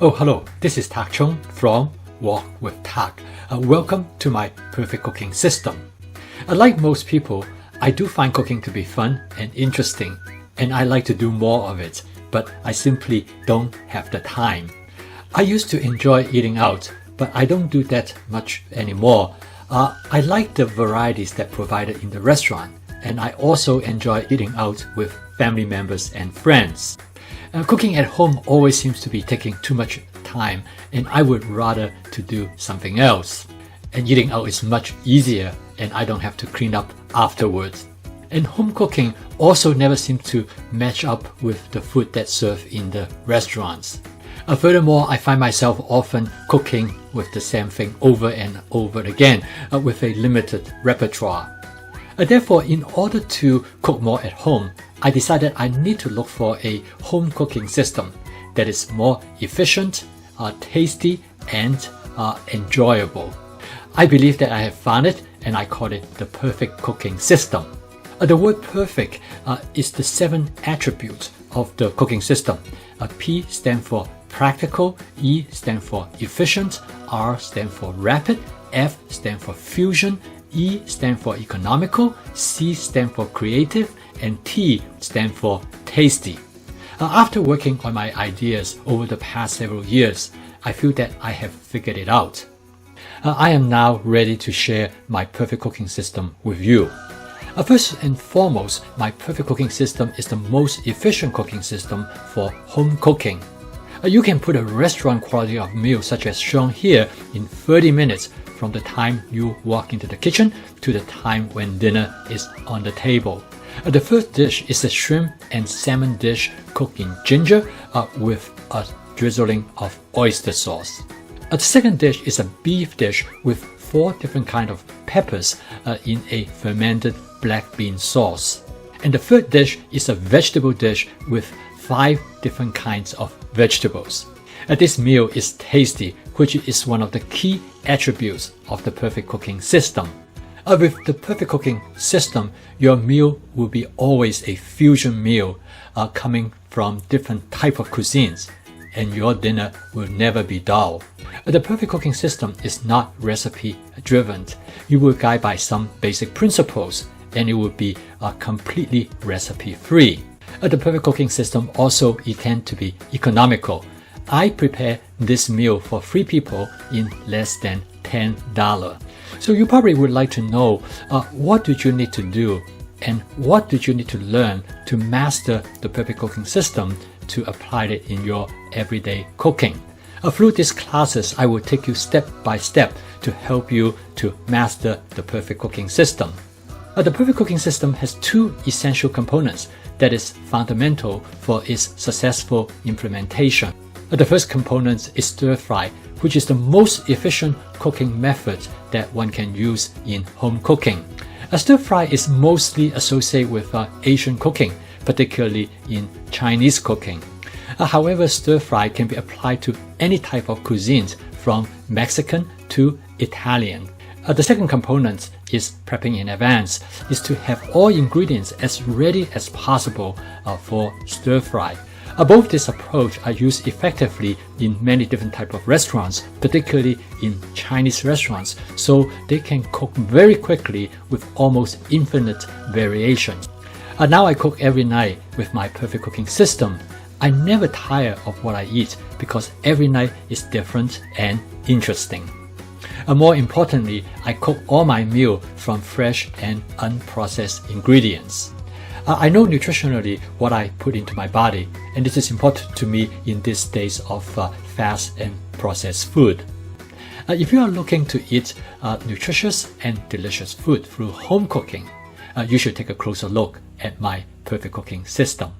Oh, hello, this is Tak Chung from Walk with Tak. Welcome to my perfect cooking system. Like most people, I do find cooking to be fun and interesting, and I like to do more of it, but I simply don't have the time. I used to enjoy eating out, but I don't do that much anymore. I like the varieties that provided in the restaurant, and I also enjoy eating out with family members and friends. Cooking at home always seems to be taking too much time, and I would rather to do something else. And eating out is much easier, and I don't have to clean up afterwards. And home cooking also never seems to match up with the food that's served in the restaurants. Furthermore, I find myself often cooking with the same thing over and over again with a limited repertoire. Therefore, in order to cook more at home, I decided I need to look for a home cooking system that is more efficient, tasty, and enjoyable. I believe that I have found it, and I call it the perfect cooking system. The word perfect is the 7 attributes of the cooking system. P stands for practical, E stands for efficient, R stands for rapid, F stands for fusion, E stands for economical, C stands for creative, and T stands for tasty. After working on my ideas over the past several years, I feel that I have figured it out. I am now ready to share my perfect cooking system with you. First and foremost, my perfect cooking system is the most efficient cooking system for home cooking. You can put a restaurant quality of meal such as shown here in 30 minutes from the time you walk into the kitchen to the time when dinner is on the table. The first dish is a shrimp and salmon dish cooked in ginger with a drizzling of oyster sauce. The second dish is a beef dish with 4 different kinds of peppers in a fermented black bean sauce. And the third dish is a vegetable dish with 5 different kinds of vegetables. This meal is tasty, which is one of the key attributes of the perfect cooking system. With the perfect cooking system, your meal will be always a fusion meal coming from different types of cuisines, and your dinner will never be dull. The perfect cooking system is not recipe driven. You will guide by some basic principles, and it will be completely recipe free. The perfect cooking system also intends to be economical. I prepare this meal for 3 people in less than $10. So you probably would like to know what do you need to do and what do you need to learn to master the perfect cooking system to apply it in your everyday cooking. Through these classes, I will take you step by step to help you to master the perfect cooking system. The perfect cooking system has 2 essential components that is fundamental for its successful implementation. The first component is stir fry, which is the most efficient cooking method that one can use in home cooking. A stir fry is mostly associated with Asian cooking, particularly in Chinese cooking. However, stir fry can be applied to any type of cuisines from Mexican to Italian. The second component is prepping in advance, is to have all ingredients as ready as possible for stir fry. Both this approach are used effectively in many different types of restaurants, particularly in Chinese restaurants, so they can cook very quickly with almost infinite variations. Now I cook every night with my perfect cooking system. I never tire of what I eat because every night is different and interesting. More importantly, I cook all my meal from fresh and unprocessed ingredients. I know nutritionally what I put into my body, and this is important to me in these days of fast and processed food. If you are looking to eat nutritious and delicious food through home cooking, you should take a closer look at my perfect cooking system.